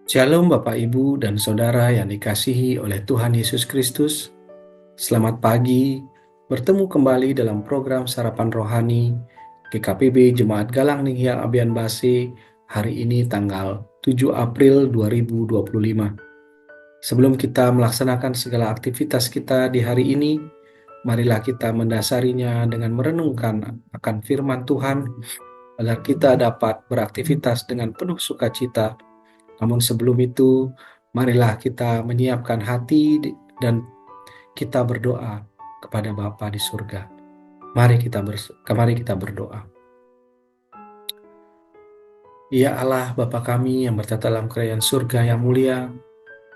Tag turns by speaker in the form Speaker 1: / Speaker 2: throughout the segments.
Speaker 1: Shalom Bapak Ibu dan Saudara yang dikasihi oleh Tuhan Yesus Kristus. Selamat pagi, bertemu kembali dalam program Sarapan Rohani GKPB Jemaat Galang Ninghyang Abian Base hari ini tanggal 7 April 2025. Sebelum kita melaksanakan segala aktivitas kita di hari ini, marilah kita mendasarinya dengan merenungkan akan firman Tuhan agar kita dapat beraktivitas dengan penuh sukacita. Namun sebelum itu, marilah kita menyiapkan hati dan kita berdoa kepada Bapa di surga. Mari kita berdoa. Ya Allah, Bapa kami yang bertata dalam kerajaan surga yang mulia,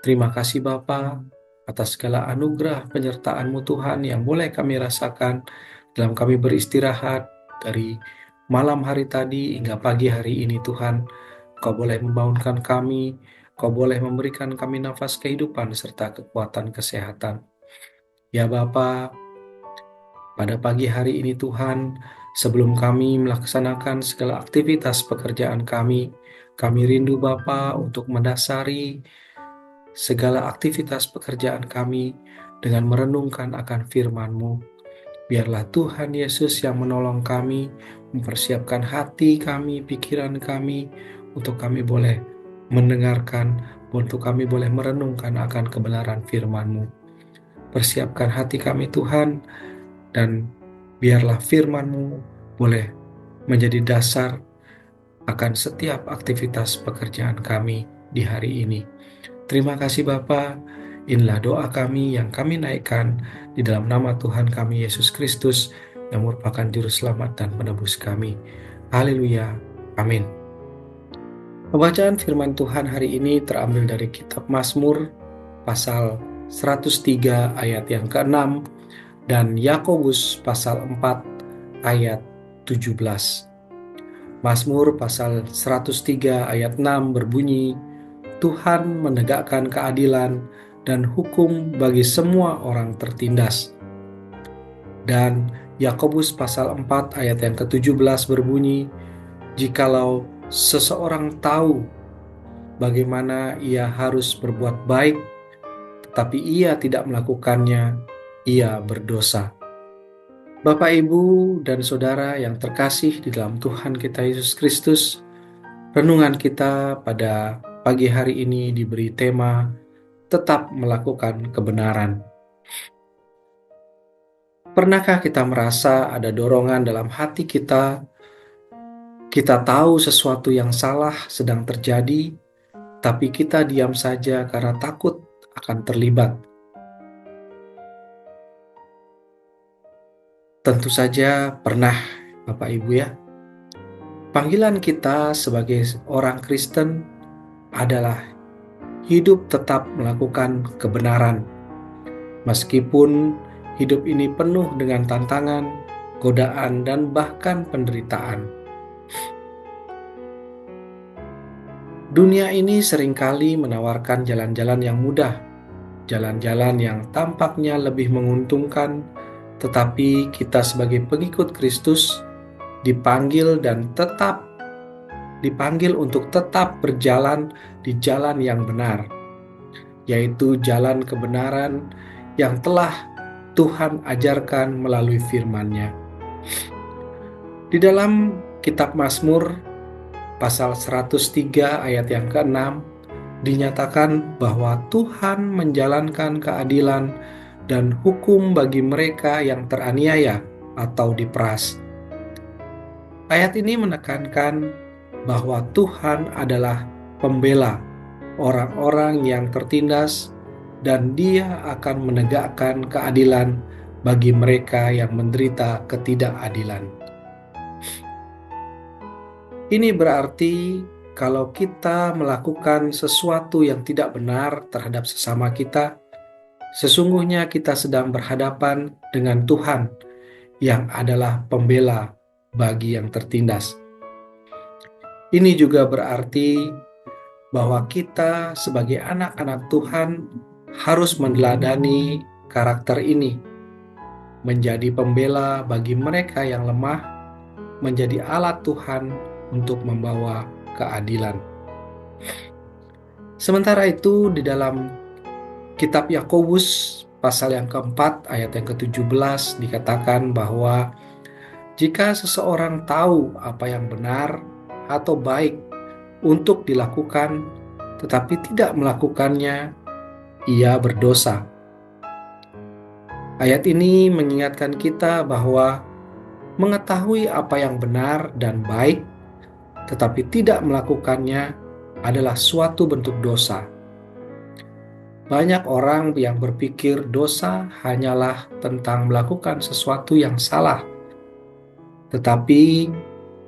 Speaker 1: terima kasih Bapa atas segala anugerah penyertaan-Mu Tuhan yang boleh kami rasakan dalam kami beristirahat dari malam hari tadi hingga pagi hari ini Tuhan. Kau boleh membangunkan kami, Kau boleh memberikan kami nafas kehidupan serta kekuatan kesehatan. Ya Bapa, pada pagi hari ini Tuhan, sebelum kami melaksanakan segala aktivitas pekerjaan kami rindu Bapa untuk mendasari segala aktivitas pekerjaan kami dengan merenungkan akan firman-Mu. Biarlah Tuhan Yesus yang menolong kami, mempersiapkan hati kami, pikiran kami, untuk kami boleh mendengarkan, untuk kami boleh merenungkan akan kebenaran firman-Mu. Persiapkan hati kami Tuhan, dan biarlah firman-Mu boleh menjadi dasar akan setiap aktivitas pekerjaan kami di hari ini. Terima kasih Bapa. Inilah doa kami yang kami naikkan di dalam nama Tuhan kami Yesus Kristus yang merupakan juru selamat dan penebus kami. Haleluya. Amin. Pembacaan firman Tuhan hari ini terambil dari kitab Mazmur pasal 103 ayat yang ke-6 dan Yakobus pasal 4 ayat 17. Mazmur pasal 103 ayat 6 berbunyi, Tuhan menegakkan keadilan dan hukum bagi semua orang tertindas. Dan Yakobus pasal 4 ayat yang ke-17 berbunyi, jikalau seseorang tahu bagaimana ia harus berbuat baik, tetapi ia tidak melakukannya, ia berdosa. Bapak, Ibu, dan Saudara yang terkasih di dalam Tuhan kita Yesus Kristus, renungan kita pada pagi hari ini diberi tema tetap melakukan kebenaran. Pernahkah kita merasa ada dorongan dalam hati kita tahu sesuatu yang salah sedang terjadi, tapi kita diam saja karena takut akan terlibat? Tentu saja pernah, Bapak Ibu ya. Panggilan kita sebagai orang Kristen adalah hidup tetap melakukan kebenaran. Meskipun hidup ini penuh dengan tantangan, godaan, dan bahkan penderitaan. Dunia ini seringkali menawarkan jalan-jalan yang mudah, jalan-jalan yang tampaknya lebih menguntungkan, tetapi kita sebagai pengikut Kristus dipanggil untuk tetap berjalan di jalan yang benar, yaitu jalan kebenaran yang telah Tuhan ajarkan melalui firman-Nya. Di dalam kitab Mazmur pasal 103 ayat yang ke-6 dinyatakan bahwa Tuhan menjalankan keadilan dan hukum bagi mereka yang teraniaya atau diperas. Ayat ini menekankan bahwa Tuhan adalah pembela orang-orang yang tertindas dan Dia akan menegakkan keadilan bagi mereka yang menderita ketidakadilan. Ini berarti kalau kita melakukan sesuatu yang tidak benar terhadap sesama kita, sesungguhnya kita sedang berhadapan dengan Tuhan yang adalah pembela bagi yang tertindas. Ini juga berarti bahwa kita sebagai anak-anak Tuhan harus meneladani karakter ini, menjadi pembela bagi mereka yang lemah, menjadi alat Tuhan untuk membawa keadilan. Sementara itu di dalam kitab Yakobus pasal yang keempat ayat yang ke-17 dikatakan bahwa jika seseorang tahu apa yang benar atau baik untuk dilakukan tetapi tidak melakukannya, ia berdosa. Ayat ini mengingatkan kita bahwa mengetahui apa yang benar dan baik tetapi tidak melakukannya adalah suatu bentuk dosa. Banyak orang yang berpikir dosa hanyalah tentang melakukan sesuatu yang salah. Tetapi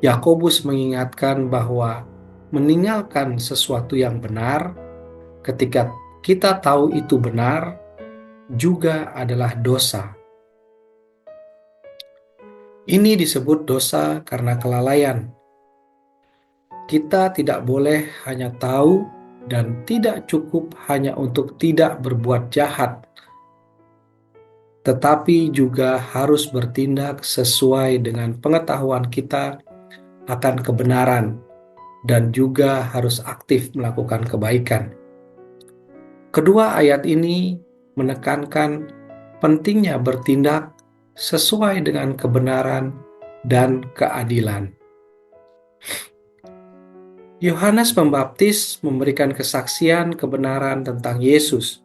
Speaker 1: Yakobus mengingatkan bahwa meninggalkan sesuatu yang benar ketika kita tahu itu benar juga adalah dosa. Ini disebut dosa karena kelalaian. Kita tidak boleh hanya tahu dan tidak cukup hanya untuk tidak berbuat jahat, tetapi juga harus bertindak sesuai dengan pengetahuan kita akan kebenaran dan juga harus aktif melakukan kebaikan. Kedua ayat ini menekankan pentingnya bertindak sesuai dengan kebenaran dan keadilan. Yohanes Pembaptis memberikan kesaksian kebenaran tentang Yesus.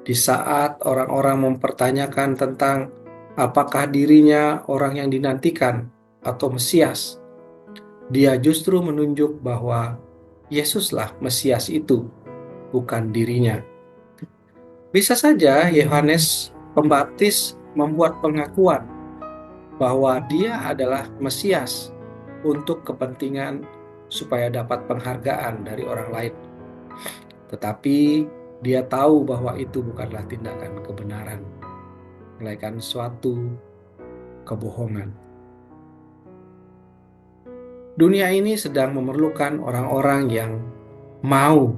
Speaker 1: Di saat orang-orang mempertanyakan tentang apakah dirinya orang yang dinantikan atau Mesias, dia justru menunjuk bahwa Yesuslah Mesias itu, bukan dirinya. Bisa saja Yohanes Pembaptis membuat pengakuan bahwa dia adalah Mesias untuk kepentingan supaya dapat penghargaan dari orang lain. Tetapi dia tahu bahwa itu bukanlah tindakan kebenaran, melainkan suatu kebohongan. Dunia ini sedang memerlukan orang-orang yang mau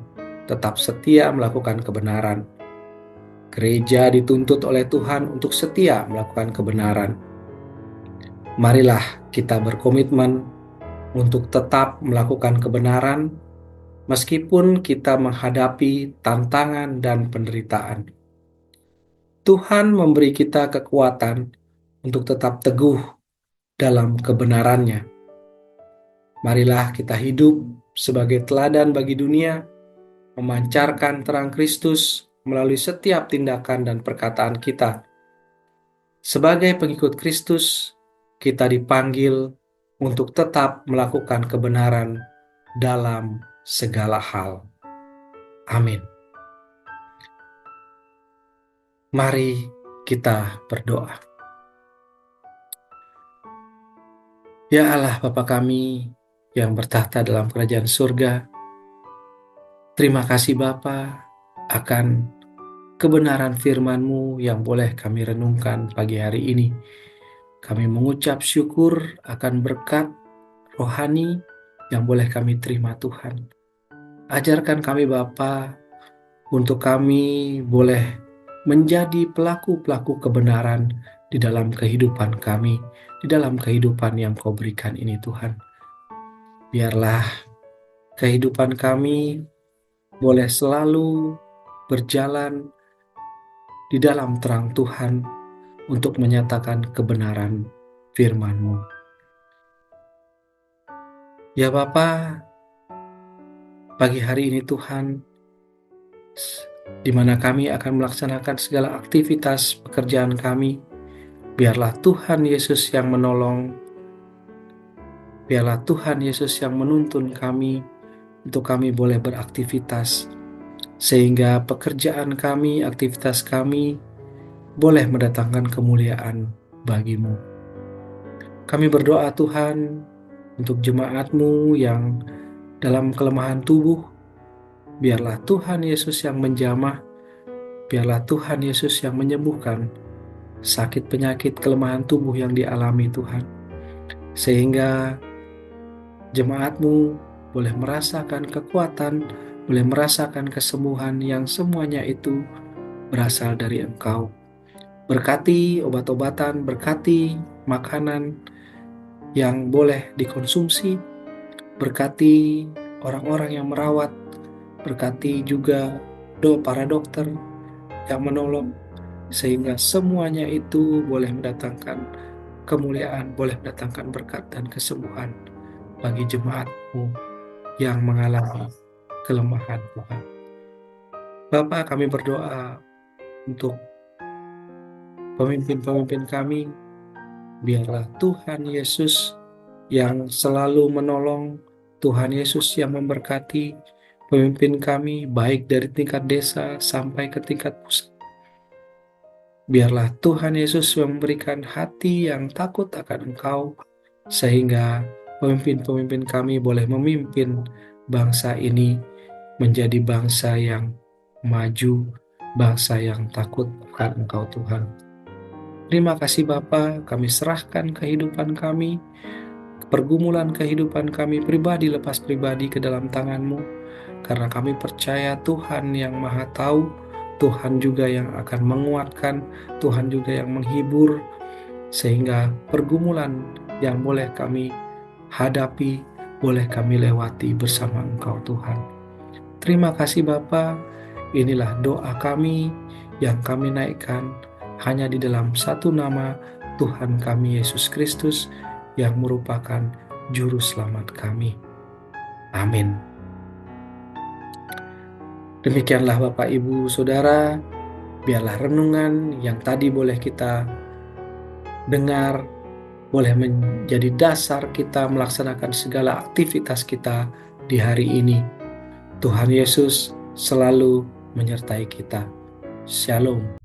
Speaker 1: tetap setia melakukan kebenaran. Gereja dituntut oleh Tuhan untuk setia melakukan kebenaran. Marilah kita berkomitmen untuk tetap melakukan kebenaran meskipun kita menghadapi tantangan dan penderitaan. Tuhan memberi kita kekuatan untuk tetap teguh dalam kebenarannya. Marilah kita hidup sebagai teladan bagi dunia, memancarkan terang Kristus melalui setiap tindakan dan perkataan kita. Sebagai pengikut Kristus, kita dipanggil untuk tetap melakukan kebenaran dalam segala hal. Amin. Mari kita berdoa. Ya Allah Bapa kami yang bertahta dalam kerajaan surga, terima kasih Bapa akan kebenaran firman-Mu yang boleh kami renungkan pagi hari ini. Kami mengucap syukur akan berkat rohani yang boleh kami terima Tuhan. Ajarkan kami Bapa untuk kami boleh menjadi pelaku-pelaku kebenaran di dalam kehidupan kami, di dalam kehidupan yang Kau berikan ini Tuhan. Biarlah kehidupan kami boleh selalu berjalan di dalam terang Tuhan untuk menyatakan kebenaran firman-Mu. Ya Bapa, pagi hari ini Tuhan, di mana kami akan melaksanakan segala aktivitas pekerjaan kami, biarlah Tuhan Yesus yang menolong, biarlah Tuhan Yesus yang menuntun kami untuk kami boleh beraktivitas, sehingga pekerjaan kami, aktivitas kami boleh mendatangkan kemuliaan bagi-Mu. Kami berdoa Tuhan untuk jemaat-Mu yang dalam kelemahan tubuh, biarlah Tuhan Yesus yang menjamah, biarlah Tuhan Yesus yang menyembuhkan sakit penyakit kelemahan tubuh yang dialami Tuhan, sehingga jemaat-Mu boleh merasakan kekuatan, boleh merasakan kesembuhan yang semuanya itu berasal dari Engkau. Berkati obat-obatan, berkati makanan yang boleh dikonsumsi, berkati orang-orang yang merawat, Berkati juga para dokter yang menolong, sehingga semuanya itu boleh mendatangkan kemuliaan, boleh mendatangkan berkat dan kesembuhan bagi jemaat-Mu yang mengalami kelemahan Tuhan. Bapa, kami berdoa untuk pemimpin-pemimpin kami, biarlah Tuhan Yesus yang selalu menolong, Tuhan Yesus yang memberkati pemimpin kami, baik dari tingkat desa sampai ke tingkat pusat. Biarlah Tuhan Yesus memberikan hati yang takut akan Engkau, sehingga pemimpin-pemimpin kami boleh memimpin bangsa ini menjadi bangsa yang maju, bangsa yang takut akan Engkau Tuhan. Terima kasih Bapa, kami serahkan kehidupan kami, pergumulan kehidupan kami pribadi lepas pribadi ke dalam tangan-Mu, karena kami percaya Tuhan yang Maha Tahu, Tuhan juga yang akan menguatkan, Tuhan juga yang menghibur, sehingga pergumulan yang boleh kami hadapi, boleh kami lewati bersama Engkau Tuhan. Terima kasih Bapa, inilah doa kami yang kami naikkan hanya di dalam satu nama, Tuhan kami Yesus Kristus, yang merupakan Juru Selamat kami. Amin. Demikianlah Bapak Ibu Saudara, biarlah renungan yang tadi boleh kita dengar, boleh menjadi dasar kita melaksanakan segala aktivitas kita di hari ini. Tuhan Yesus selalu menyertai kita. Shalom.